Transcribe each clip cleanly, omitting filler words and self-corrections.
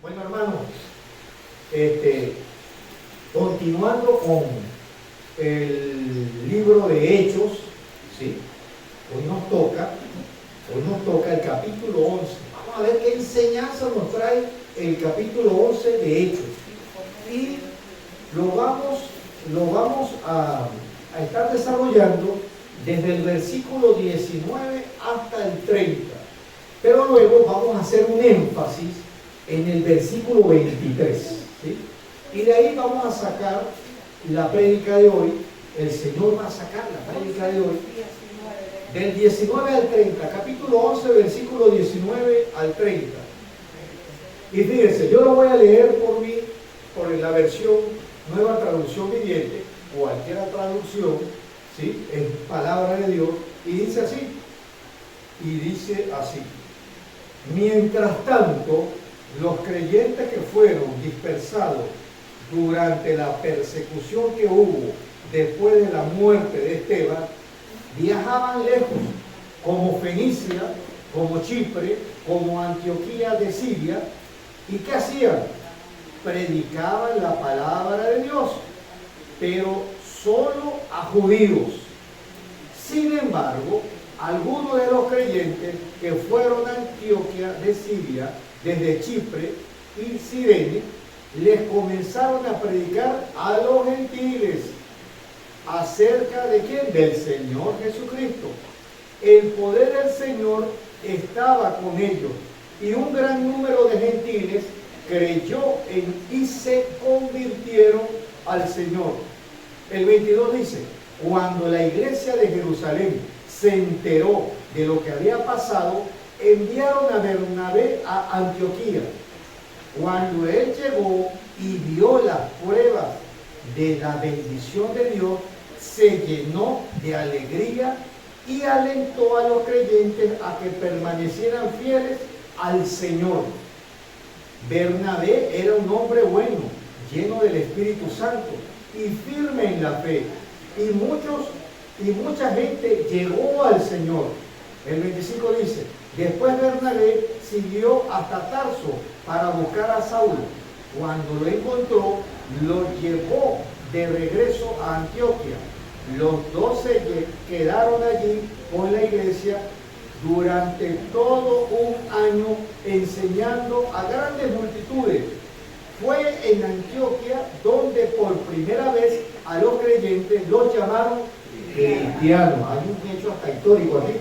Bueno, hermanos, continuando con el libro de Hechos, ¿sí? Hoy nos toca el capítulo 11. Vamos a ver qué enseñanza nos trae el capítulo 11 de Hechos. Y lo vamos a estar desarrollando desde el versículo 19 hasta el 30. Pero luego vamos a hacer un énfasis en el versículo 23, ¿sí? Y de ahí vamos a sacar la prédica de hoy. El Señor va a sacar la prédica de hoy del 19 al 30, capítulo 11, versículo 19 al 30. Y fíjense, yo lo voy a leer por la versión Nueva Traducción Viviente, cualquier traducción, ¿sí? Es palabra de Dios, y dice así. Mientras tanto, los creyentes que fueron dispersados durante la persecución que hubo después de la muerte de Esteban, viajaban lejos, como Fenicia, como Chipre, como Antioquía de Siria. ¿Y qué hacían? Predicaban la palabra de Dios, pero solo a judíos. Sin embargo, algunos de los creyentes que fueron a Antioquía de Siria, desde Chipre y Cirene, les comenzaron a predicar a los gentiles acerca de ¿quién? Del Señor Jesucristo. El poder del Señor estaba con ellos y un gran número de gentiles creyó y se convirtieron al Señor. El 22 dice: cuando la iglesia de Jerusalén se enteró de lo que había pasado, enviaron a Bernabé a Antioquía. Cuando él llegó y vio las pruebas de la bendición de Dios, se llenó de alegría y alentó a los creyentes a que permanecieran fieles al Señor. Bernabé era un hombre bueno, lleno del Espíritu Santo y firme en la fe, y mucha gente llegó al Señor. El 25 dice: después Bernabé siguió hasta Tarso para buscar a Saulo. Cuando lo encontró, lo llevó de regreso a Antioquía. Los 12 quedaron allí con la iglesia durante todo un año, enseñando a grandes multitudes. Fue en Antioquía donde por primera vez a los creyentes los llamaron cristianos. Hay un hecho hasta histórico aquí.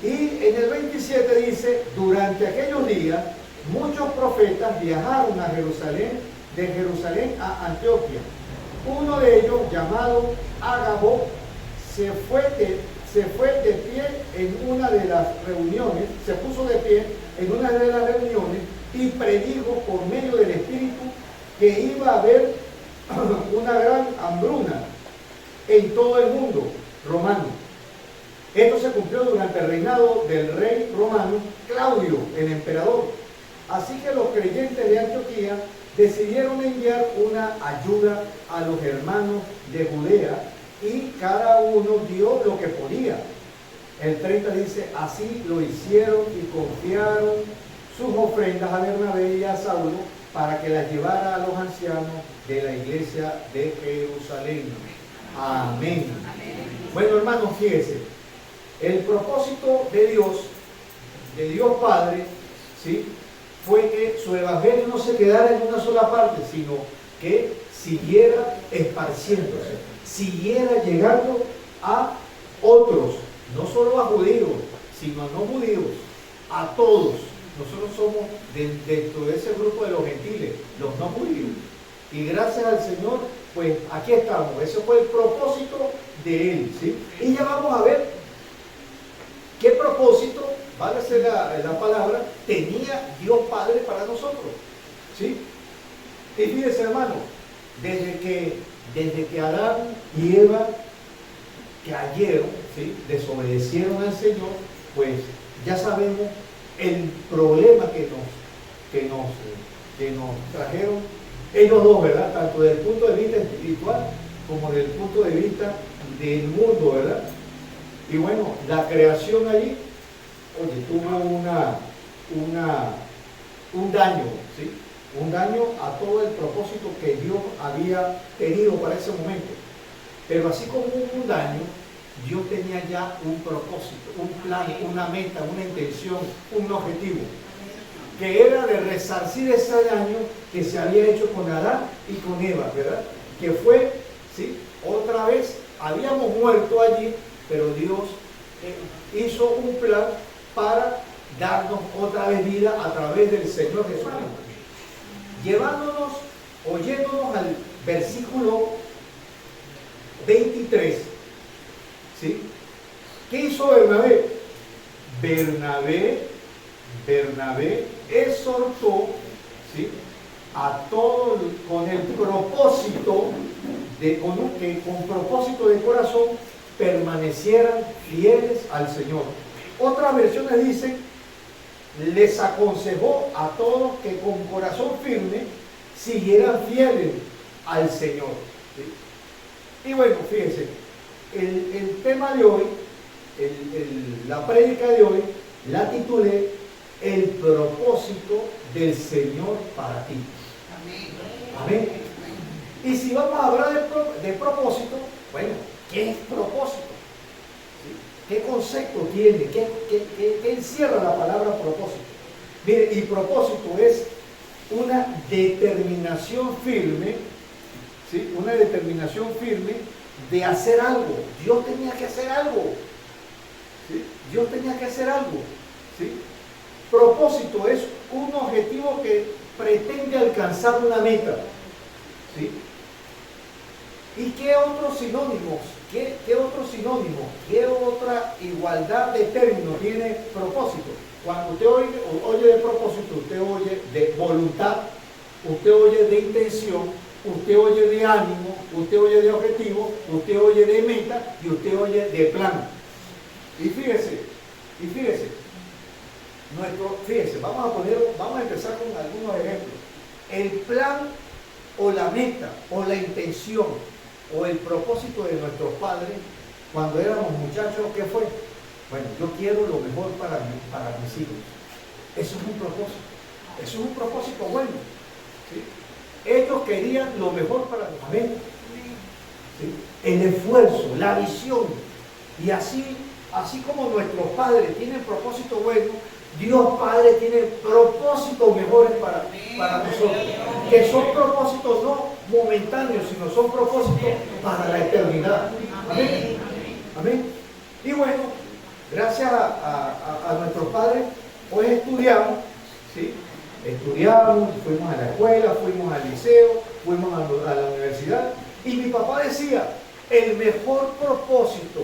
Y en el 27 dice: durante aquellos días muchos profetas viajaron a Jerusalén, de Jerusalén a Antioquía. Uno de ellos, llamado Ágabo, se puso de pie en una de las reuniones y predijo por medio del Espíritu que iba a haber una gran hambruna en todo el mundo romano. Esto se cumplió durante el reinado del rey romano Claudio, el emperador. Así que los creyentes de Antioquía decidieron enviar una ayuda a los hermanos de Judea, y cada uno dio lo que podía. El 30 dice: así lo hicieron y confiaron sus ofrendas a Bernabé y a Saulo para que las llevara a los ancianos de la iglesia de Jerusalén. Amén. Bueno, hermanos, fíjense, el propósito de Dios Padre, ¿sí?, fue que su evangelio no se quedara en una sola parte, sino que siguiera esparciéndose, siguiera llegando a otros, no solo a judíos, sino a no judíos, a todos. Nosotros somos dentro de ese grupo de los gentiles, los no judíos. Y gracias al Señor, pues aquí estamos. Ese fue el propósito de Él, ¿sí? Y ya vamos a ver qué propósito, vale ser la palabra, tenía Dios Padre para nosotros, ¿sí? Y fíjense, hermano, desde que Adán y Eva cayeron, ¿sí?, desobedecieron al Señor, pues ya sabemos el problema que nos trajeron ellos dos, ¿verdad? Tanto desde el punto de vista espiritual como desde el punto de vista del mundo, ¿verdad? Y bueno, la creación allí, oye, tuvo un daño, ¿sí? Un daño a todo el propósito que Dios había tenido para ese momento. Pero así como hubo un daño, Dios tenía ya un propósito, un plan, una meta, una intención, un objetivo, que era de resarcir ese daño que se había hecho con Adán y con Eva, ¿verdad? Que fue, ¿sí? Otra vez, habíamos muerto allí, pero Dios hizo un plan para darnos otra vez vida a través del Señor Jesucristo. Llevándonos, oyéndonos al versículo 23, ¿sí? ¿Qué hizo Bernabé? Bernabé exhortó, ¿sí?, a todos con el propósito de que con propósito de corazón permanecieran fieles al Señor. Otras versiones dicen, les aconsejó a todos que con corazón firme siguieran fieles al Señor, ¿sí? Y bueno, fíjense, el tema de hoy, la prédica de hoy, la titulé El propósito del Señor para ti. Amén. Y si vamos a hablar de propósito, bueno, ¿qué es propósito? ¿Sí? ¿Qué concepto tiene? ¿Qué encierra la palabra propósito? Mire, y propósito es una determinación firme, ¿sí? Una determinación firme de hacer algo. Dios tenía que hacer algo, ¿sí? Dios tenía que hacer algo, ¿sí? Propósito es un objetivo que pretende alcanzar una meta, ¿sí? ¿Y qué otros sinónimos? ¿Qué otro sinónimo? ¿Qué otra igualdad de términos tiene propósito? Cuando usted oye de propósito, usted oye de voluntad, usted oye de intención, usted oye de ánimo, usted oye de objetivo, usted oye de meta y usted oye de plan. Y fíjese, vamos a empezar con algunos ejemplos. El plan o la meta o la intención o el propósito de nuestros padres cuando éramos muchachos, ¿qué fue? Bueno, yo quiero lo mejor para mis hijos. Eso es un propósito. Eso es un propósito bueno, ¿sí? Ellos querían lo mejor para los amén, ¿sí? El esfuerzo, la visión. Y así como nuestros padres tienen propósito bueno, Dios Padre tiene propósitos mejores para nosotros, que son propósitos no momentáneos, sino son propósitos para la eternidad. Amén. Amén. Y bueno, gracias a nuestros padres, pues estudiamos, ¿sí? Estudiamos, fuimos a la escuela, fuimos al liceo, fuimos a la universidad, y mi papá decía, el mejor propósito,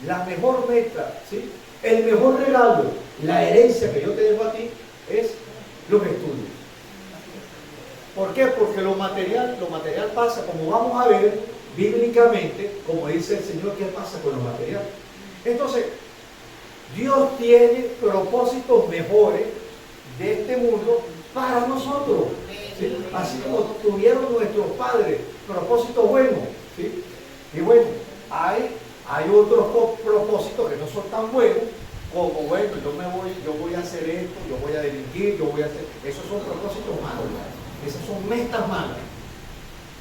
la mejor meta, ¿sí?, el mejor regalo, la herencia que yo te dejo a ti es los estudios. ¿Por qué? Porque lo material pasa, como vamos a ver bíblicamente, como dice el Señor, ¿qué pasa con lo material? Entonces, Dios tiene propósitos mejores de este mundo para nosotros, ¿sí? Así como tuvieron nuestros padres propósitos buenos, ¿sí? Y bueno, hay otros propósitos que no son tan buenos, como bueno, yo voy a hacer esto, yo voy a delinquir, esos son propósitos malos, esas son metas malas,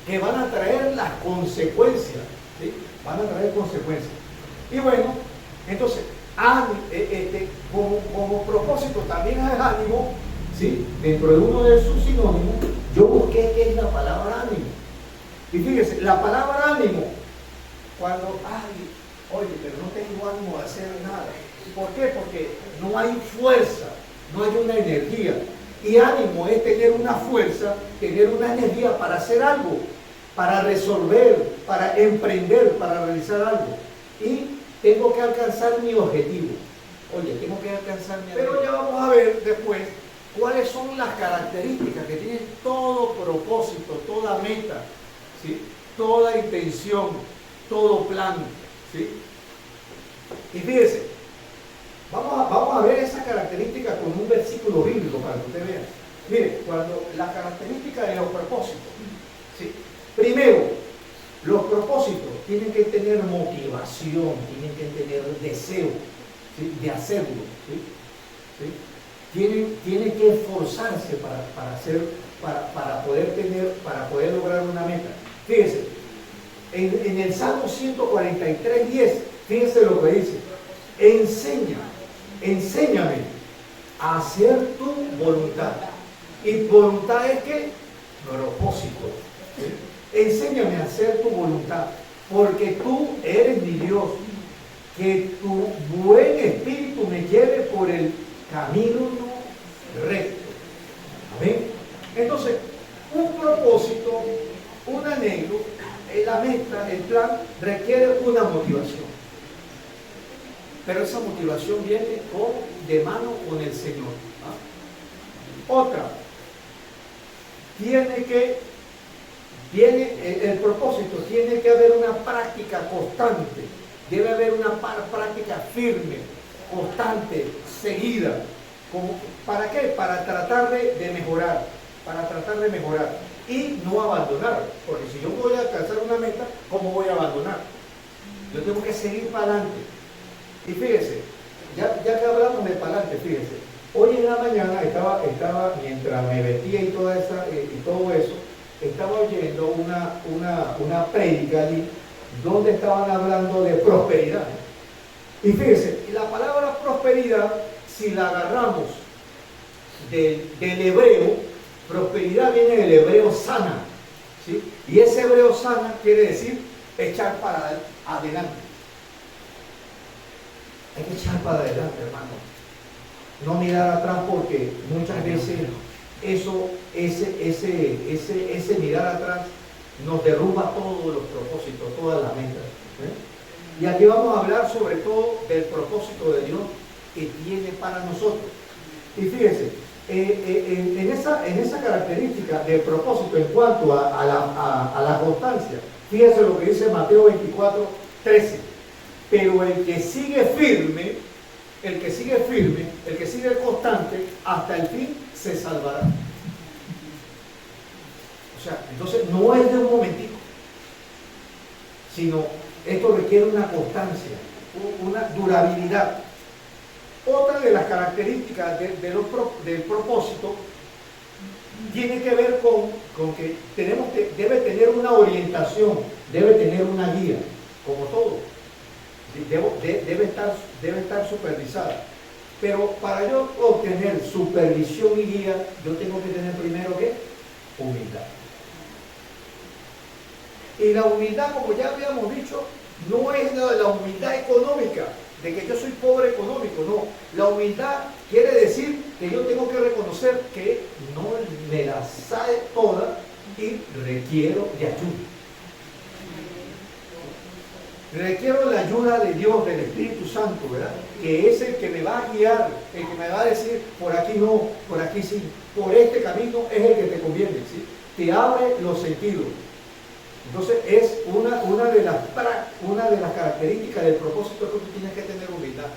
que van a traer las consecuencias, ¿sí? Van a traer consecuencias. Y bueno, entonces, como propósito también es ánimo, ¿sí? Dentro de uno de sus sinónimos, yo busqué qué es la palabra ánimo. Y fíjese, la palabra ánimo, cuando, oye, pero no tengo ánimo de hacer nada. ¿Por qué? Porque no hay fuerza, no hay una energía. Y ánimo es tener una fuerza, tener una energía para hacer algo, para resolver, para emprender, para realizar algo. Y tengo que alcanzar mi objetivo. Oye, tengo que alcanzar mi objetivo. Pero ya vamos a ver después cuáles son las características que tiene todo propósito, toda meta, ¿sí?, toda intención, todo plan, ¿sí? Y fíjese, vamos a ver esa característica con un versículo bíblico para que usted vea. Mire, cuando la característica de los propósitos, ¿sí? Primero, los propósitos tienen que tener motivación, tienen que tener deseo, ¿sí?, de hacerlo, ¿sí? ¿Sí? tiene que esforzarse para poder lograr una meta. Fíjese, en el Salmo 143:10, fíjese lo que dice: enséñame a hacer tu voluntad. Y voluntad es que propósito. ¿Sí? Enséñame a hacer tu voluntad, porque tú eres mi Dios. Que tu buen espíritu me lleve por el camino recto. Amén. Entonces, un propósito, un anhelo, la meta, el plan, requiere una motivación. Pero esa motivación viene de mano con el Señor. Otra, el propósito, tiene que haber una práctica constante, debe haber una práctica firme, constante, seguida. ¿Para qué? Para tratar de mejorar, y no abandonar, porque si yo voy a alcanzar una meta, ¿cómo voy a abandonar? Yo tengo que seguir para adelante. Y fíjese, ya que hablamos de para adelante, fíjese, hoy en la mañana estaba mientras me vestía y todo eso, estaba oyendo una prédica allí donde estaban hablando de prosperidad. Y fíjese, la palabra prosperidad, si la agarramos del hebreo, prosperidad viene del hebreo sana, ¿sí? Y ese hebreo sana quiere decir echar para adelante. Hay que echar para adelante, hermano. No mirar atrás, porque muchas veces ese mirar atrás nos derrumba todos los propósitos, todas las metas. Y aquí vamos a hablar sobre todo del propósito de Dios que tiene para nosotros. Y fíjense, en esa característica del propósito en cuanto a la constancia, fíjense lo que dice Mateo 24:13. Pero el que sigue firme, el que sigue constante hasta el fin, se salvará. O sea, entonces no es de un momentito, sino esto requiere una constancia, una durabilidad. Otra de las características del propósito tiene que ver con que debe tener una orientación, debe tener una guía, como todo. Debe estar supervisada. Pero para yo obtener supervisión y guía, yo tengo que tener primero ¿qué? Humildad. Y la humildad, como ya habíamos dicho, no es la humildad económica, de que yo soy pobre económico, no. La humildad quiere decir que yo tengo que reconocer que no me la sabe toda y requiero de ayuda. Requiero la ayuda de Dios, del Espíritu Santo, ¿verdad? Que es el que me va a guiar, el que me va a decir, por aquí no, por aquí sí, por este camino es el que te conviene, ¿sí? Te abre los sentidos. Entonces es una de las características del propósito que tú tienes que tener humildad.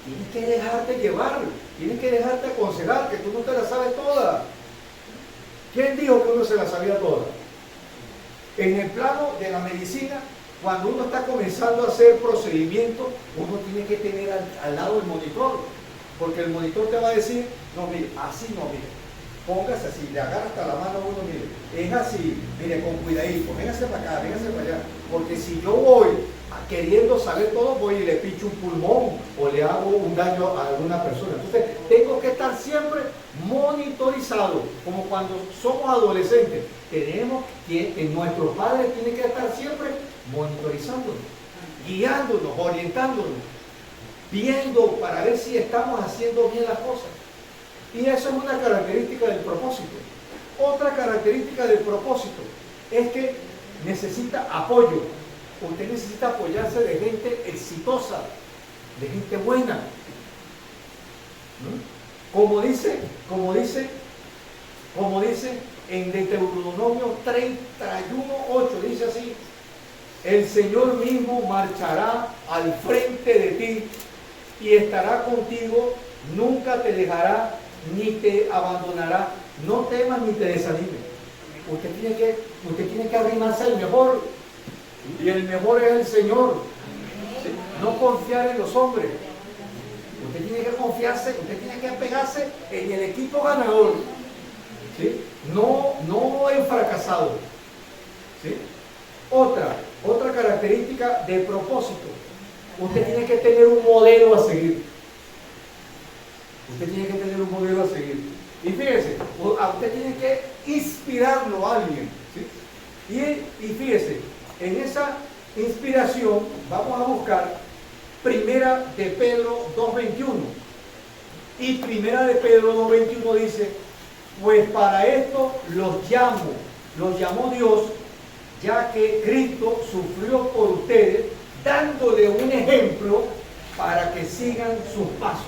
Tienes que dejarte llevar, tienes que dejarte aconsejar, que tú no te la sabes toda. ¿Quién dijo que uno se la sabía toda? En el plano de la medicina, cuando uno está comenzando a hacer procedimientos, uno tiene que tener al lado el monitor, porque el monitor te va a decir, no, mire, así no, mire, póngase así, le agarra hasta la mano a uno, mire, es así, mire, con cuidadito, véngase para acá, véngase para allá, porque si yo voy queriendo saber todo, voy y le picho un pulmón o le hago un daño a alguna persona. Entonces, tengo que estar siempre monitorizado, como cuando somos adolescentes, nuestros padres tienen que estar siempre monitorizándonos, guiándonos, orientándonos, viendo para ver si estamos haciendo bien las cosas. Y eso es una característica del propósito. Otra característica del propósito es que necesita apoyo. Usted necesita apoyarse de gente exitosa, de gente buena. Como dice en Deuteronomio 31:8, dice así: el Señor mismo marchará al frente de ti y estará contigo, nunca te dejará ni te abandonará. No temas ni te desanimes. Usted tiene que arrimarse al mejor, y el mejor es el Señor. ¿Sí? No confiar en los hombres. Usted tiene que confiarse, usted tiene que apegarse en el equipo ganador. ¿Sí? No en fracasado. ¿Sí? Otra característica de propósito. Usted tiene que tener un modelo a seguir. Usted tiene que tener un modelo a seguir. Y fíjese, usted tiene que inspirarlo a alguien. ¿Sí? Y fíjese, en esa inspiración vamos a buscar Primera de Pedro 2:21. Y Primera de Pedro 2:21 dice, pues para esto los llamó Dios, ya que Cristo sufrió por ustedes, dándole un ejemplo para que sigan sus pasos.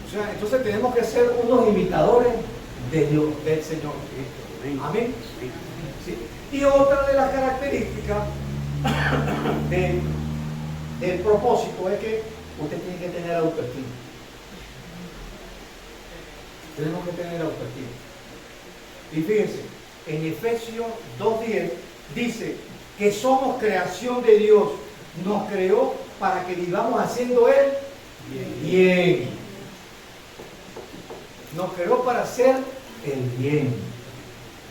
O sea, entonces tenemos que ser unos imitadores de Dios, del Señor Cristo. Amén. ¿Sí? Y otra de las características del propósito es que usted tiene que tener autoestima. Tenemos que tener autoestima. Y fíjense, en Efesios 2:10 dice que somos creación de Dios. Nos creó para que vivamos haciendo Él bien. Nos creó para hacer el bien.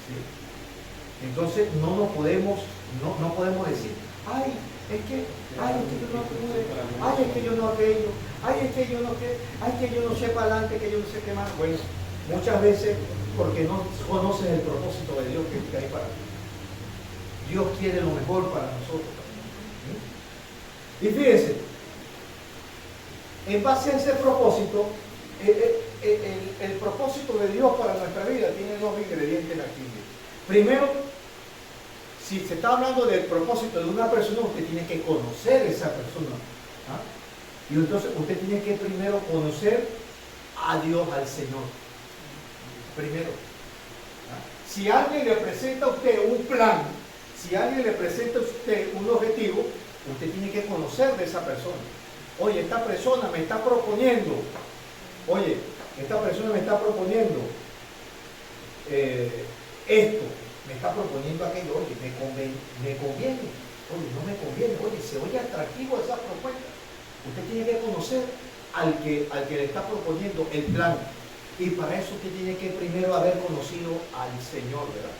¿Sí? Entonces no podemos decir, ay, es que yo no pude, ay, es que yo no aquello, ay, es que yo no qué, ay, que yo no sé para adelante, que yo no sé qué más. Bueno, muchas veces porque no conoces el propósito de Dios que hay para ti. Dios quiere lo mejor para nosotros. ¿Sí? Y fíjense, en base a ese propósito, el propósito de Dios para nuestra vida tiene dos ingredientes aquí. Primero, si se está hablando del propósito de una persona, usted tiene que conocer a esa persona. ¿Ah? Y entonces usted tiene que primero conocer a Dios, al Señor. Primero. ¿Ah? Si alguien le presenta a usted un plan, si alguien le presenta a usted un objetivo, usted tiene que conocer de esa persona. Oye, esta persona me está proponiendo esto, me está proponiendo aquello, oye, me conviene, oye, no me conviene, oye, se oye atractivo esa propuesta. Usted tiene que conocer al que le está proponiendo el plan. Y para eso usted tiene que primero haber conocido al Señor, ¿verdad?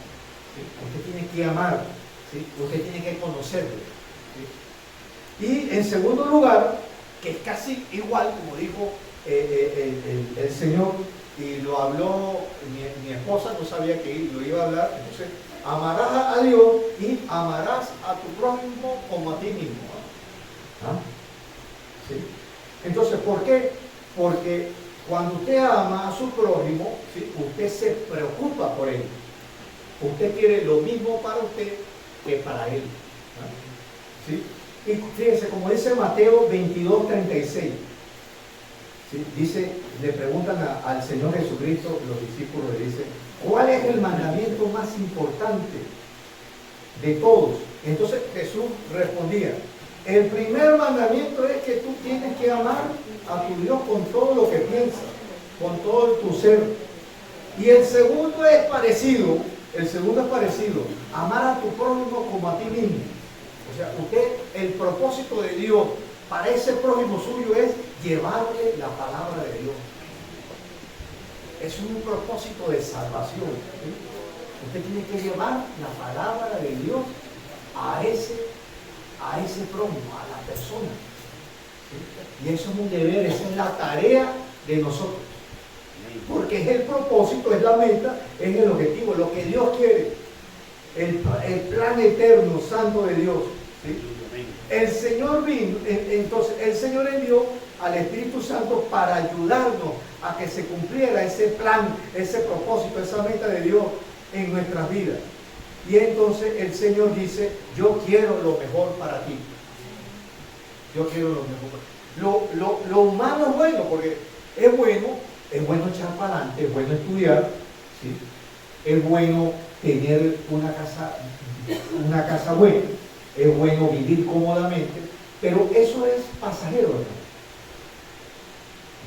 ¿Sí? Usted tiene que amar, ¿sí? Usted tiene que conocerle. ¿Sí? Y en segundo lugar, que es casi igual, como dijo el Señor, y lo habló mi esposa, no sabía que lo iba a hablar, entonces, amarás a Dios y amarás a tu prójimo como a ti mismo. ¿Ah? ¿Sí? Entonces, ¿por qué? Porque cuando usted ama a su prójimo, ¿sí? Usted se preocupa por él. Usted quiere lo mismo para usted que para él. ¿Ah? ¿Sí? Y fíjense, como dice Mateo 22:36, ¿sí? Dice, le preguntan al Señor Jesucristo, los discípulos le dicen, ¿cuál es el mandamiento más importante de todos? Entonces Jesús respondía, el primer mandamiento es que tú tienes que amar a tu Dios con todo lo que piensas, con todo tu ser. Y el segundo es parecido, amar a tu prójimo como a ti mismo. O sea, el propósito de Dios para ese prójimo suyo es llevarle la palabra de Dios. Es un propósito de salvación. ¿Sí? Usted tiene que llevar la palabra de Dios a ese prójimo, a la persona. ¿Sí? Y eso es un deber, esa es la tarea de nosotros. Porque es el propósito, es la meta, es el objetivo, lo que Dios quiere. El plan eterno, santo de Dios. ¿Sí? El Señor vino, entonces el Señor envió al Espíritu Santo para ayudarnos a que se cumpliera ese plan, ese propósito, esa meta de Dios en nuestras vidas. Y entonces el Señor dice, yo quiero lo mejor para ti. Yo quiero lo mejor. Lo humano es bueno, porque es bueno echar para adelante, es bueno estudiar, ¿sí? Es bueno tener una casa buena, es bueno vivir cómodamente, pero eso es pasajero, ¿no?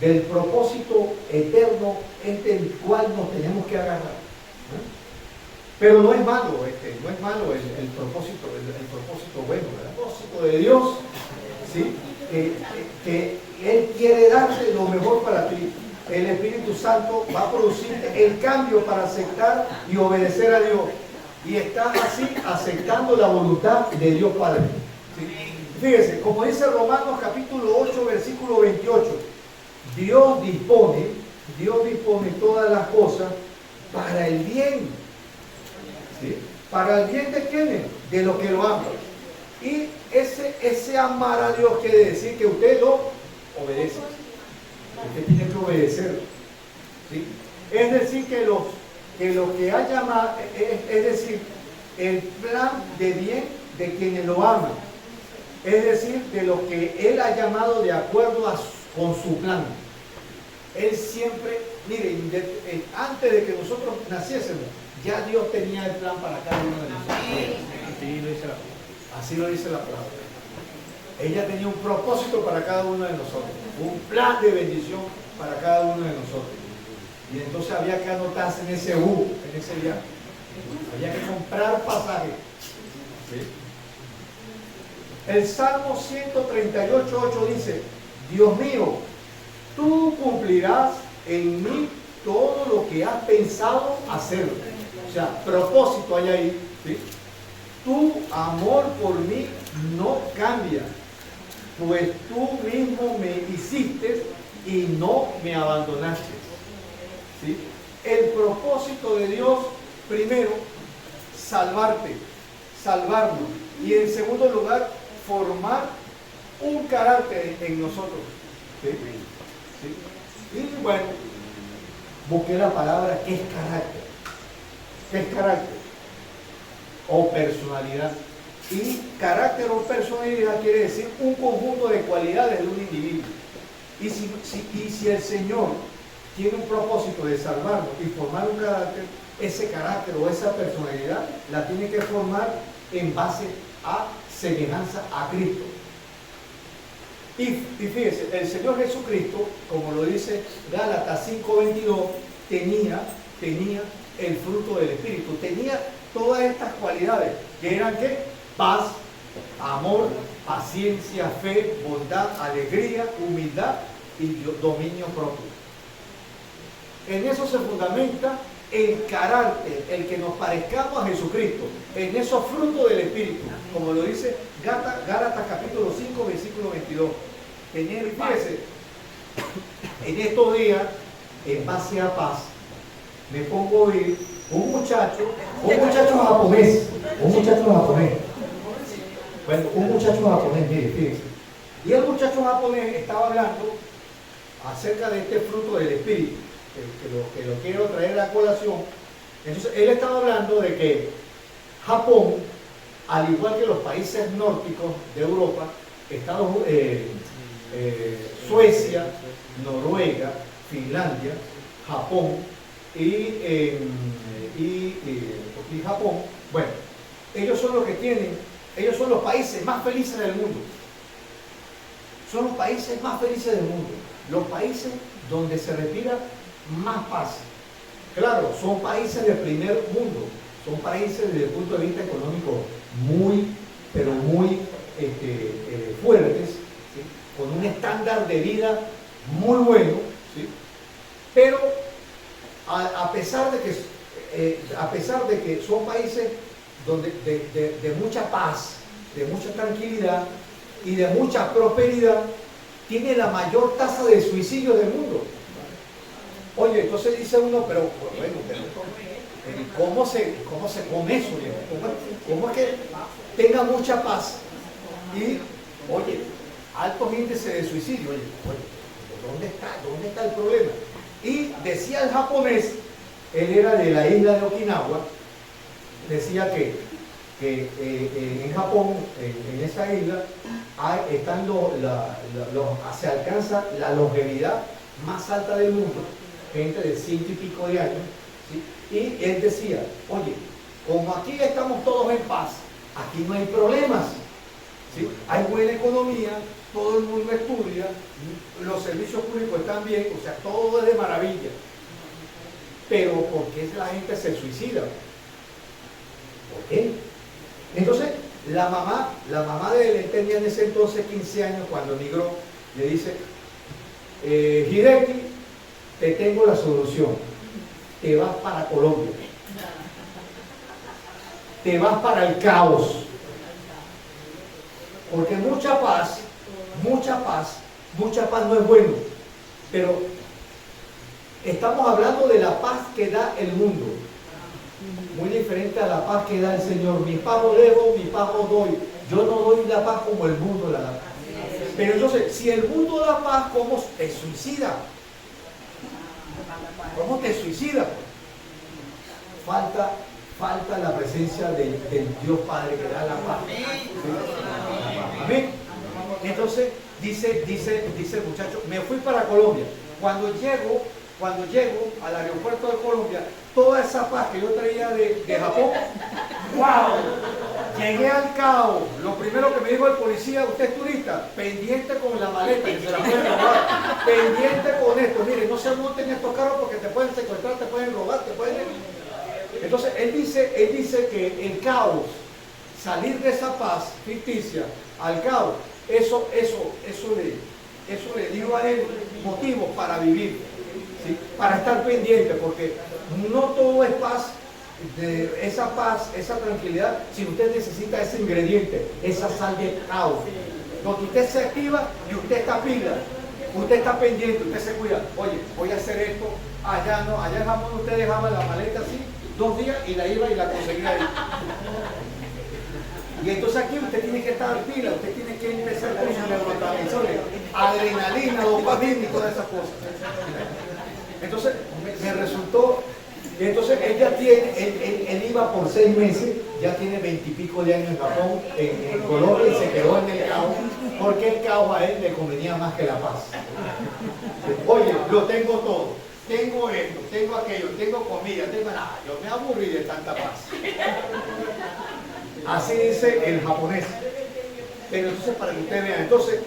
Del propósito eterno es del cual nos tenemos que agarrar, ¿no? Pero no es malo, el propósito bueno, ¿verdad? El propósito de Dios, ¿sí? que, que Él quiere darte lo mejor para ti. El Espíritu Santo va a producir el cambio para aceptar y obedecer a Dios. Y estás así aceptando la voluntad de Dios Padre. ¿Sí? Fíjese, como dice Romanos capítulo 8, versículo 28, Dios dispone todas las cosas para el bien. ¿Sí? ¿Para el bien de quiénes? De los que lo aman. Y ese amar a Dios quiere decir que usted lo obedece. Usted tiene que obedecer. ¿Sí? Es decir, que lo que ha llamado, es decir, el plan de bien de quienes lo aman. Es decir, de lo que Él ha llamado de acuerdo con su plan. Él siempre, miren, antes de que nosotros naciésemos, ya Dios tenía el plan para cada uno de nosotros. Así lo dice la palabra. Ella tenía un propósito para cada uno de nosotros, un plan de bendición para cada uno de nosotros. Y entonces había que anotarse en ese viaje. Había que comprar pasaje. ¿Sí? El Salmo 138:8 dice: Dios mío, tú cumplirás en mí todo lo que has pensado hacer. O sea, propósito hay ahí. ¿Sí? Tu amor por mí no cambia, pues tú mismo me hiciste y no me abandonaste. ¿Sí? El propósito de Dios, primero, salvarnos. Y en segundo lugar, formar un carácter en nosotros. ¿Sí? ¿Sí? Y bueno, busqué la palabra ¿qué es carácter? ¿Qué es carácter? O personalidad. Y carácter o personalidad quiere decir un conjunto de cualidades de un individuo. Y si el Señor tiene un propósito de salvarnos y formar un carácter, ese carácter o esa personalidad la tiene que formar en base a semejanza a Cristo. Y fíjense, el Señor Jesucristo, como lo dice Gálatas 5:22, tenía el fruto del Espíritu, tenía todas estas cualidades, que eran ¿qué? Paz, amor, paciencia, fe, bondad, alegría, humildad y dominio propio. En eso se fundamenta el carácter, el que nos parezcamos a Jesucristo, en esos frutos del Espíritu, como lo dice Gálatas capítulo 5, versículo 22. Fíjese, en estos días, en base a paz, me pongo a oír un muchacho japonés. Bueno, un muchacho japonés, mire, fíjese. Y el muchacho japonés estaba hablando acerca de este fruto del Espíritu, que lo quiero traer a colación. Entonces, él estaba hablando de que Japón, al igual que los países nórdicos de Europa, Suecia, Noruega, Finlandia, Japón y Japón, bueno, ellos son los países más felices del mundo. Son los países más felices del mundo. Los países donde se respira más paz. Claro, son países de primer mundo. Son países desde el punto de vista económico muy fuertes, ¿sí? Con un estándar de vida muy bueno, ¿sí? Pero a pesar de que son países donde de mucha paz, de mucha tranquilidad y de mucha prosperidad, tiene la mayor tasa de suicidio del mundo. Oye, entonces dice uno, pero ¿cómo se come eso? ¿Cómo es que tenga mucha paz y, oye, altos índices de suicidio? Oye, ¿dónde está el problema? Y decía el japonés, él era de la isla de Okinawa, decía que en Japón, en esa isla, se alcanza la longevidad más alta del mundo, gente de 100 y pico de años, ¿sí? Y él decía, oye, como aquí estamos todos en paz, aquí no hay problemas, ¿sí? Hay buena economía, todo el mundo estudia, los servicios públicos están bien, o sea, todo es de maravilla. Pero ¿por qué la gente se suicida? ¿Por qué? Entonces, La mamá de él tenía en ese entonces 15 años cuando emigró. Le dice, Hideki, te tengo la solución. Te vas para Colombia. Te vas para el caos. Porque mucha paz no es bueno. Pero estamos hablando de la paz que da el mundo. Muy diferente a la paz que da el Señor. Mi paz os dejo, mi paz os doy. Yo no doy la paz como el mundo la da. Pero entonces, si el mundo da paz, ¿cómo te suicida? ¿Cómo te suicida? Falta la presencia del Dios Padre que da la paz. Amén. Entonces, dice el muchacho, me fui para Colombia. Cuando llego al aeropuerto de Colombia, toda esa paz que yo traía de Japón, ¡wow! Llegué al caos. Lo primero que me dijo el policía, usted es turista, pendiente con la maleta, que se la pueden robar, pendiente con esto. Mire, no se monten estos carros porque te pueden secuestrar, te pueden robar, te pueden... Entonces, él dice que el caos, salir de esa paz ficticia al caos, eso le dio a él motivos para vivir, ¿sí? Para estar pendiente, porque no todo es paz. Esa paz, esa tranquilidad, si usted necesita ese ingrediente, esa sal de caos, donde usted se activa y usted está pila, usted está pendiente, usted se cuida. Oye, voy a hacer esto, allá no, allá en Japón usted dejaba la maleta así 2 días y la iba y la conseguía ahí. Y entonces aquí usted tiene que estar pila, usted tiene que empezar con sus neurotransmisores, adrenalina, dopamina y todas esas cosas. Entonces me resultó. Entonces él iba por 6 meses, ya tiene 20 y pico de años en Japón, en Colombia, y se quedó en el caos, porque el caos a él le convenía más que la paz. Oye, lo tengo todo, tengo esto, tengo aquello, tengo comida, tengo nada, yo me aburrí de tanta paz. Así dice el japonés. Pero entonces, para que usted vea, entonces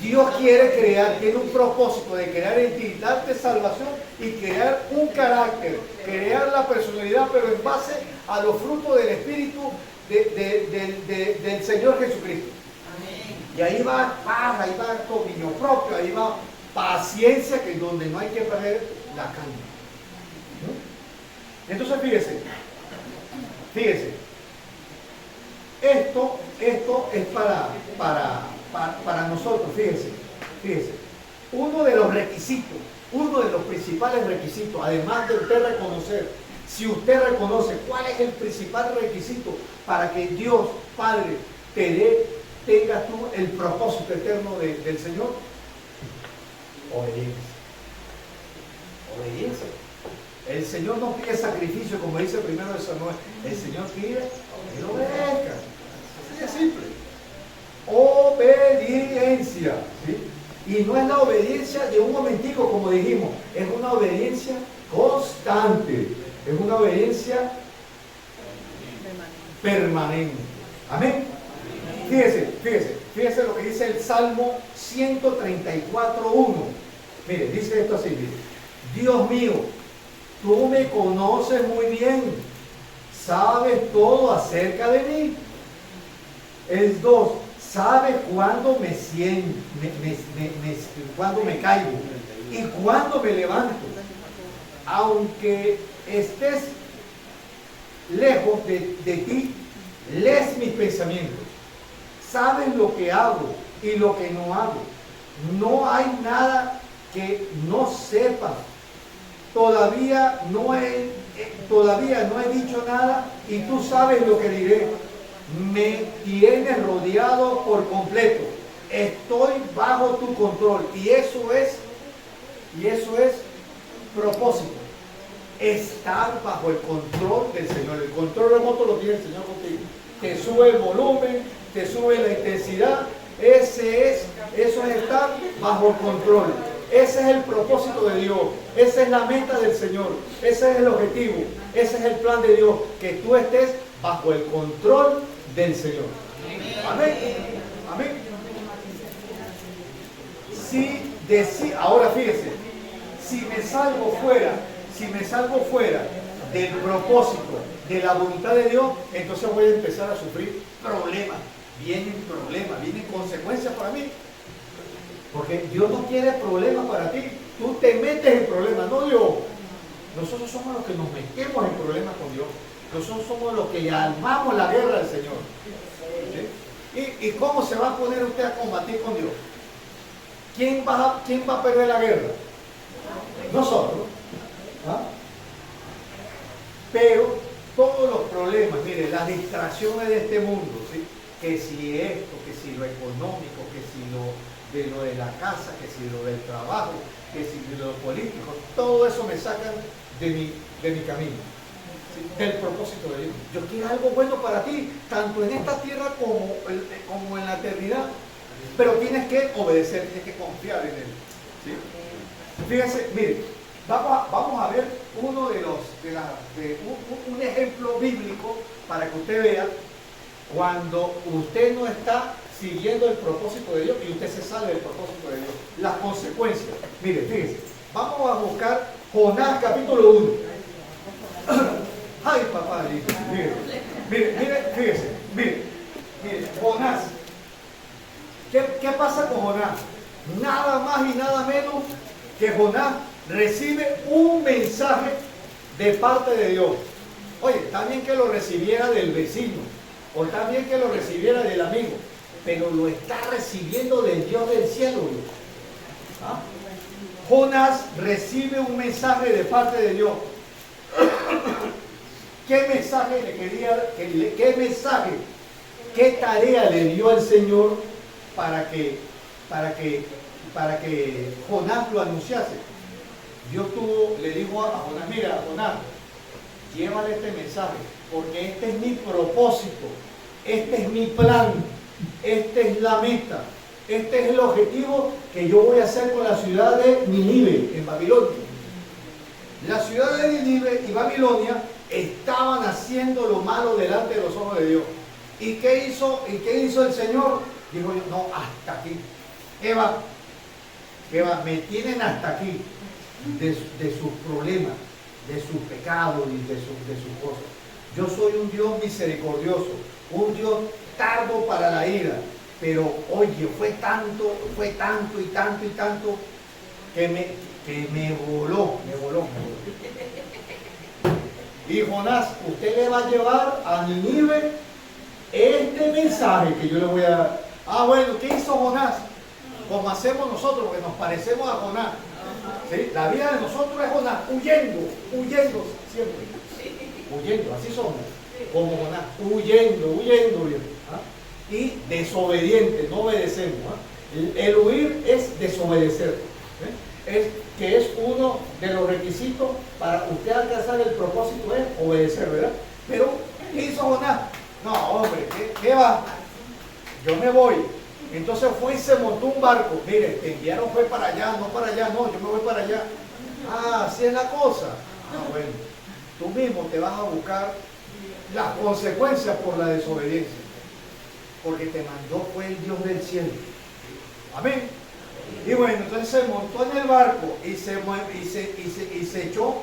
Dios quiere crear, tiene un propósito de crear en ti, darte salvación y crear un carácter, crear la personalidad, pero en base a los frutos del Espíritu del Señor Jesucristo. Amén. Y ahí va paz, ahí va dominio propio, ahí va paciencia, que es donde no hay que perder la calma. ¿No? Entonces fíjese, esto es para nosotros, fíjese, uno de los requisitos, uno de los principales requisitos, además de usted reconocer, si usted reconoce cuál es el principal requisito para que Dios Padre tenga tú el propósito eterno del Señor, obediencia. El Señor no pide sacrificio, como dice primero de Samuel, el Señor pide que lo obedezca. Así de simple. Obediencia, ¿sí? Y no es la obediencia de un momentico, como dijimos, es una obediencia constante, es una obediencia permanente. Amén. Fíjese lo que dice el Salmo 134:1. Mire, dice esto así, mire. Dios mío, tú me conoces muy bien, sabes todo acerca de mí. El 2, sabes cuándo me siento, cuándo me caigo y cuándo me levanto. Aunque estés lejos de ti, lees mis pensamientos. Sabes lo que hago y lo que no hago. No hay nada que no sepas. Todavía no he dicho nada y tú sabes lo que diré. Me tienes rodeado por completo. Estoy bajo tu control. Y eso es propósito. Estar bajo el control del Señor. El control remoto lo tiene el Señor contigo. Te sube el volumen, te sube la intensidad. Eso es estar bajo el control. Ese es el propósito de Dios. Esa es la meta del Señor. Ese es el objetivo. Ese es el plan de Dios. Que tú estés bajo el control del Señor. Amén. Amén. Ahora fíjese, si me salgo fuera del propósito, de la voluntad de Dios, entonces voy a empezar a sufrir problemas. Vienen consecuencias para mí. Porque Dios no quiere problemas para ti. Tú te metes en problemas, no Dios. Nosotros somos los que nos metemos en problemas con Dios. Nosotros somos los que armamos la guerra del Señor. ¿Sí? ¿Y cómo se va a poner usted a combatir con Dios? ¿Quién va a perder la guerra? Nosotros. ¿Ah? Pero todos los problemas, mire, las distracciones de este mundo, ¿sí? Que si esto, que si lo económico, que si lo de la casa, que si lo del trabajo, que si lo político, todo eso me sacan de mi camino, ¿sí? Del propósito de Dios. Yo quiero algo bueno para ti, tanto en esta tierra como en la eternidad, pero tienes que obedecer, tienes que confiar en Él, ¿sí? Fíjense, mire, vamos a ver un ejemplo bíblico para que usted vea cuando usted no está siguiendo el propósito de Dios y usted se sale del propósito de Dios. Las consecuencias. Mire, fíjense, vamos a buscar Jonás capítulo 1. Ay, papá, mire, fíjese, mire, Jonás. ¿Qué pasa con Jonás? Nada más y nada menos que Jonás recibe un mensaje de parte de Dios. Oye, también que lo recibiera del vecino, o también que lo recibiera del amigo, pero lo está recibiendo del Dios del cielo. ¿Ah? Jonás recibe un mensaje de parte de Dios. ¿Qué mensaje le quería? ¿Qué tarea le dio al Señor para que Jonás lo anunciase? Dios le dijo a Jonás, mira, Jonás, llévale este mensaje, porque este es mi propósito, este es mi plan, esta es la meta, este es el objetivo que yo voy a hacer con la ciudad de Nínive, en Babilonia. La ciudad de Nínive y Babilonia estaban haciendo lo malo delante de los ojos de Dios. ¿Y qué hizo el Señor? Dijo yo, no, hasta aquí. Eva, me tienen hasta aquí de sus problemas, de sus pecados y de sus cosas. Yo soy un Dios misericordioso, un Dios tardo para la ira, pero oye, fue tanto que me voló. Y Jonás, usted le va a llevar a Nínive este mensaje que yo le voy a dar. Ah, bueno, ¿qué hizo Jonás? Como hacemos nosotros, porque nos parecemos a Jonás. ¿Sí? La vida de nosotros es Jonás, huyendo siempre. Huyendo, así somos. Como Jonás, huyendo. ¿Ah? Y desobediente, no obedecemos. ¿Ah? El huir es desobedecer. Que es uno de los requisitos para usted alcanzar el propósito, es obedecer, ¿verdad? Pero, ¿qué hizo Jonás? No, hombre, ¿qué va? Yo me voy. Entonces fue y se montó un barco. Mire, te enviaron fue para allá, no, yo me voy para allá. Ah, así es la cosa. Ah, bueno, tú mismo te vas a buscar las consecuencias por la desobediencia. Porque te mandó fue el Dios del cielo. Amén. Y bueno, entonces se montó en el barco y se echó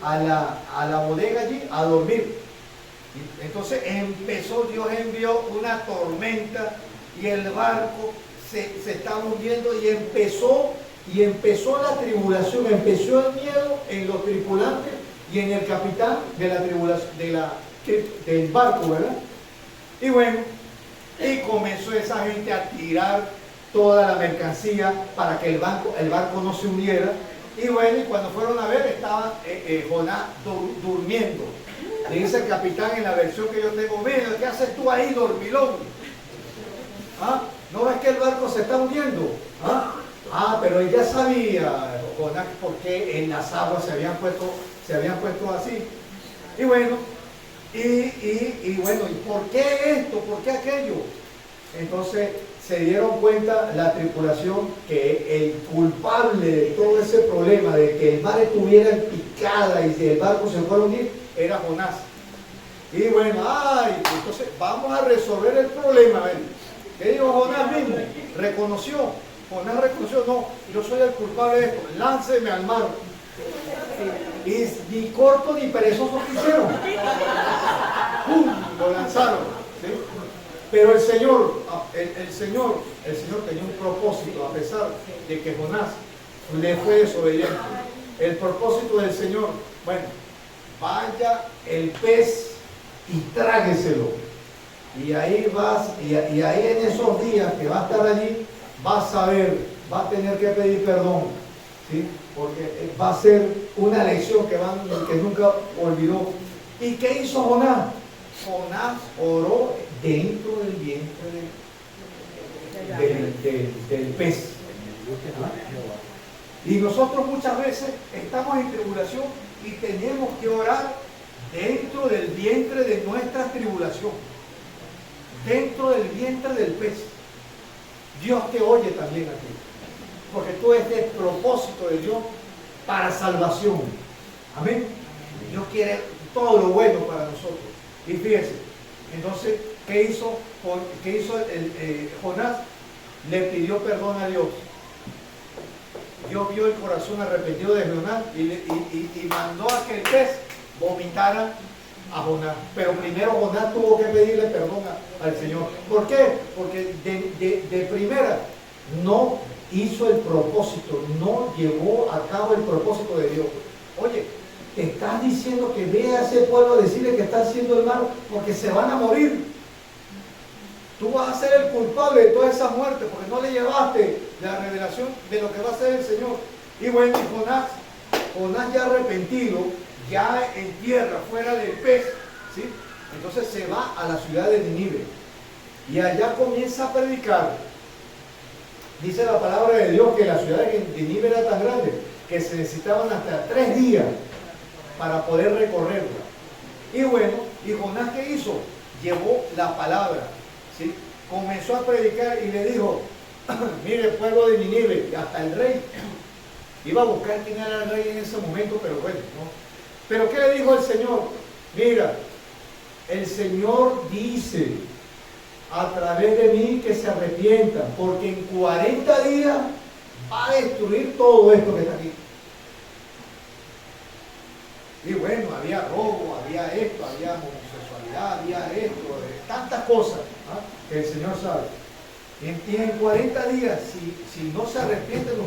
a la bodega allí a dormir. Entonces Dios envió una tormenta y el barco se estaba hundiendo y empezó la tribulación, empezó el miedo en los tripulantes y en el capitán de la tribulación, del barco, ¿verdad? Y bueno, y comenzó esa gente a tirar toda la mercancía para que el barco no se hundiera. Y bueno, y cuando fueron a ver, estaba Jonás durmiendo. Le dice el capitán en la versión que yo tengo, mira, ¿qué haces tú ahí, dormilón? ¿Ah? ¿No ves que el barco se está hundiendo? ¿Ah? Pero él ya sabía, Jonás, por qué en las aguas se habían puesto así. Y bueno, y bueno, ¿y por qué esto? ¿Por qué aquello? Entonces se dieron cuenta la tripulación que el culpable de todo ese problema, de que el mar estuviera en picada y si el barco se fuera a hundir, era Jonás. Y bueno, entonces vamos a resolver el problema. ¿Qué dijo Jonás mismo? Jonás reconoció, no, yo soy el culpable de esto, lánceme al mar. Y ni corto ni perezoso quisieron. ¡Pum! Lo lanzaron. ¿Sí? Pero el Señor tenía un propósito, a pesar de que Jonás le fue desobediente. El propósito del Señor, bueno, vaya el pez y trágueselo. Y ahí y ahí en esos días que va a estar allí, vas a ver, va a tener que pedir perdón, ¿sí? Porque va a ser una lección que nunca olvidó. ¿Y qué hizo Jonás? Jonás oró dentro del vientre del pez. Y nosotros muchas veces estamos en tribulación y tenemos que orar dentro del vientre de nuestra tribulación, dentro del vientre del pez. Dios te oye también a ti, porque tú eres el propósito de Dios para salvación. Amén. Dios quiere todo lo bueno para nosotros. Y fíjense, entonces, ¿qué hizo Jonás? Le pidió perdón a Dios. Dios vio el corazón arrepentido de Jonás y mandó a que el pez vomitara a Jonás. Pero primero Jonás tuvo que pedirle perdón al Señor. ¿Por qué? Porque de primera no hizo el propósito, no llevó a cabo el propósito de Dios. Oye, te estás diciendo que ve a ese pueblo a decirle que está haciendo el mal porque se van a morir. Tú vas a ser el culpable de toda esa muerte porque no le llevaste la revelación de lo que va a hacer el Señor. Y bueno, Jonás ya arrepentido, ya en tierra, fuera del pez, ¿sí? Entonces se va a la ciudad de Nínive y allá comienza a predicar. Dice la palabra de Dios que la ciudad de Nínive era tan grande que se necesitaban hasta 3 días para poder recorrerla. Y bueno, ¿y Jonás qué hizo? Llevó la palabra, ¿sí? Comenzó a predicar y le dijo, mire, pueblo de Nínive, y hasta el rey iba a buscar quién era el rey en ese momento, pero bueno, ¿no? Pero ¿qué le dijo el Señor? Mira, el Señor dice a través de mí que se arrepientan, porque en 40 días va a destruir todo esto que está aquí. Y bueno, había robo, había esto, había homosexualidad, había esto, tantas cosas, ¿ah?, que el Señor sabe. Y en 40 días, si no se arrepienten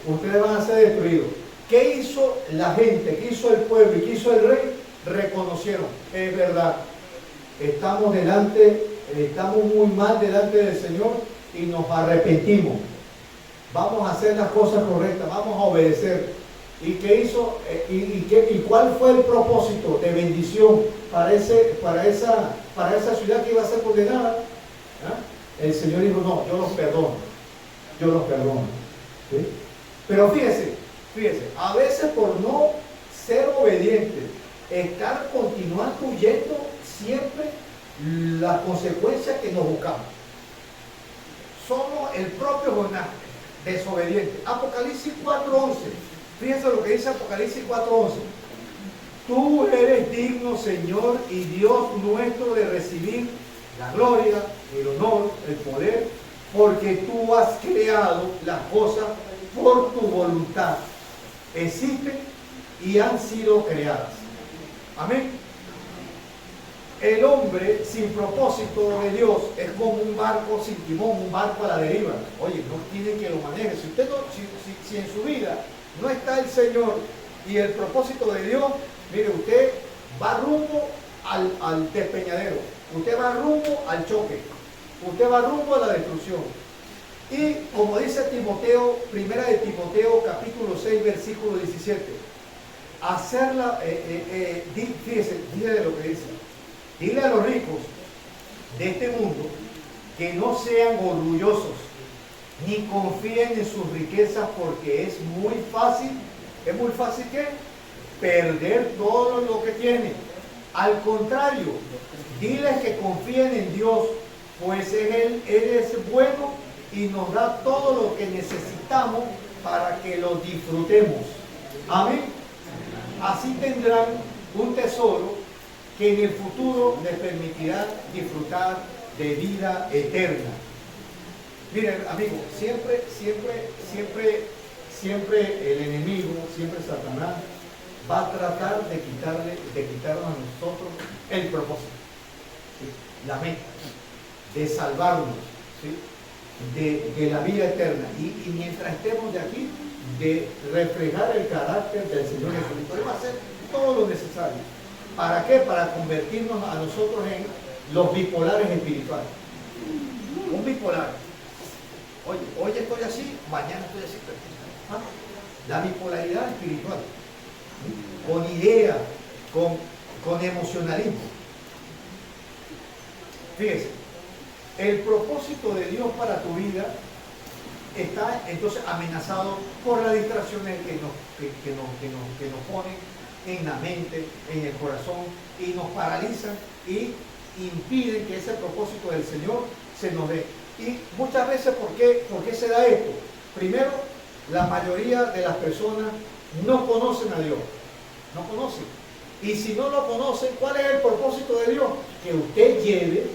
ustedes van a ser destruidos. ¿Qué hizo la gente? ¿Qué hizo el pueblo? ¿Y qué hizo el rey? Reconocieron, es verdad, estamos muy mal delante del Señor y nos arrepentimos. Vamos a hacer las cosas correctas, vamos a obedecer. ¿Y qué hizo? ¿Y cuál fue el propósito de bendición para esa ciudad que iba a ser condenada? ¿Ah? El Señor dijo, no, yo los perdono. ¿Sí? Pero fíjese, a veces por no ser obediente, continuar huyendo siempre las consecuencias que nos buscamos. Somos el propio Jonás, desobediente. Apocalipsis 4:11. Fíjense lo que dice Apocalipsis 4:11. Tú eres digno, Señor y Dios nuestro, de recibir la gloria, el honor, el poder, porque tú has creado las cosas por tu voluntad. Existen y han sido creadas. Amén. El hombre sin propósito de Dios es como un barco sin timón, un barco a la deriva. Oye, no tiene que lo maneje. Si en su vida no está el Señor y el propósito de Dios, mire, usted va rumbo al despeñadero, usted va rumbo al choque, usted va rumbo a la destrucción. Y como dice Timoteo, primera de Timoteo, capítulo 6, versículo 17, fíjese lo que dice, dile a los ricos de este mundo que no sean orgullosos, ni confíen en sus riquezas, porque es muy fácil ¿qué? Perder todo lo que tienen. Al contrario, diles que confíen en Dios, pues Él es bueno y nos da todo lo que necesitamos para que lo disfrutemos. Amén. Así tendrán un tesoro que en el futuro les permitirá disfrutar de vida eterna. Miren, amigos, siempre siempre el enemigo, siempre Satanás, va a tratar de quitarnos a nosotros el propósito, ¿sí? La meta, de salvarnos, ¿sí? de la vida eterna. Y mientras estemos de aquí, de reflejar el carácter del Señor Jesucristo. Él va a hacer todo lo necesario. ¿Para qué? Para convertirnos a nosotros en los bipolares espirituales. Un bipolar. Oye, hoy estoy así, mañana estoy así. ¿Ah? La bipolaridad espiritual. Con ideas, con emocionalismo. Fíjese, el propósito de Dios para tu vida está entonces amenazado por las distracciones que nos ponen en la mente, en el corazón, y nos paralizan y impiden que ese propósito del Señor se nos dé. Y muchas veces, ¿por qué se da esto? Primero, la mayoría de las personas no conocen a Dios, no conocen. Y si no lo conocen, ¿cuál es el propósito de Dios? Que usted lleve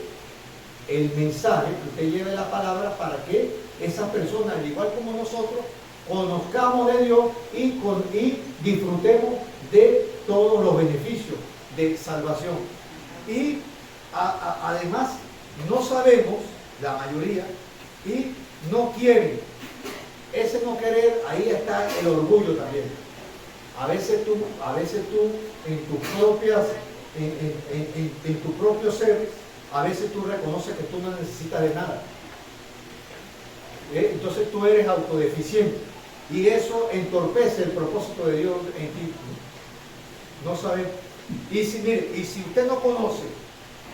el mensaje, que usted lleve la palabra para que esas personas, al igual como nosotros, conozcamos de Dios y disfrutemos de todos los beneficios de salvación. Y además no sabemos, la mayoría, y no quieren. Ese no querer, ahí está el orgullo también. A veces tú en tu propio ser, a veces tú reconoces que tú no necesitas de nada. Entonces tú eres autodeficiente. Y eso entorpece el propósito de Dios en ti. No sabemos. Y si usted no conoce,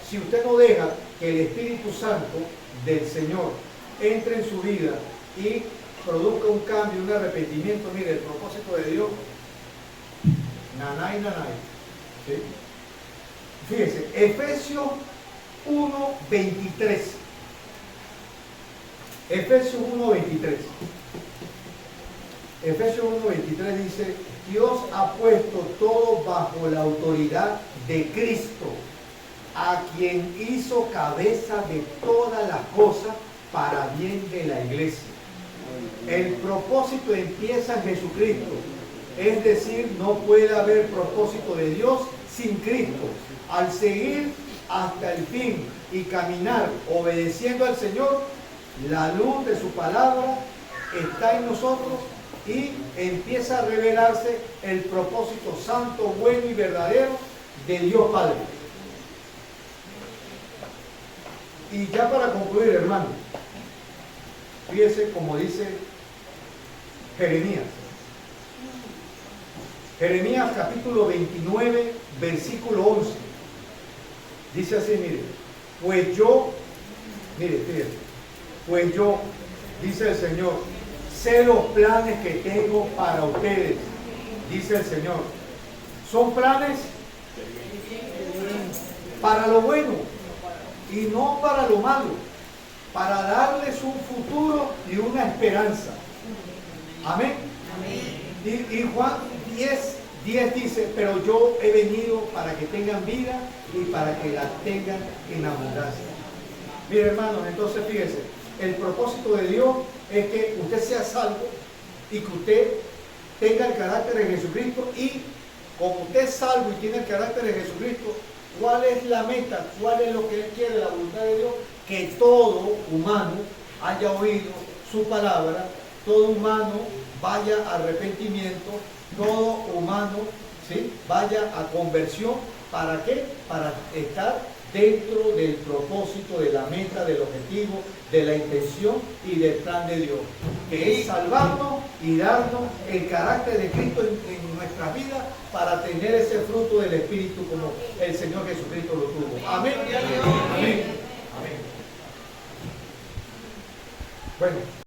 si usted no deja que el Espíritu Santo del Señor entre en su vida y produzca un cambio, un arrepentimiento, mire, el propósito de Dios, nanay. ¿Sí? Fíjese, Efesios 1:23. Efesios 1:23. Efesios 1:23 dice: Dios ha puesto todo bajo la autoridad de Cristo, a quien hizo cabeza de todas las cosas para bien de la iglesia. El propósito empieza en Jesucristo. Es decir, no puede haber propósito de Dios sin Cristo. Al seguir hasta el fin y caminar obedeciendo al Señor, la luz de su palabra está en nosotros y empieza a revelarse el propósito santo, bueno y verdadero de Dios Padre. Y ya para concluir, hermano, fíjese como dice Jeremías. Jeremías capítulo 29, versículo 11. Dice así, mire, pues yo, dice el Señor, sé los planes que tengo para ustedes, dice el Señor. Son planes para lo bueno y no para lo malo, para darles un futuro y una esperanza. Amén. Y Juan 10 dice, pero yo he venido para que tengan vida y para que la tengan en abundancia. Mire, hermanos, entonces fíjese, el propósito de Dios es que usted sea salvo y que usted tenga el carácter de Jesucristo, y como usted es salvo y tiene el carácter de Jesucristo, ¿cuál es la meta? ¿Cuál es lo que Él quiere, la voluntad de Dios? Que todo humano haya oído su palabra, todo humano vaya a arrepentimiento, todo humano, ¿sí?, vaya a conversión. ¿Para qué? Para estar dentro del propósito, de la meta, del objetivo, de la intención y del plan de Dios, que es salvarnos y darnos el carácter de Cristo en nuestras vidas para tener ese fruto del Espíritu como el Señor Jesucristo lo tuvo. Amén. Amén. Amén. Bueno.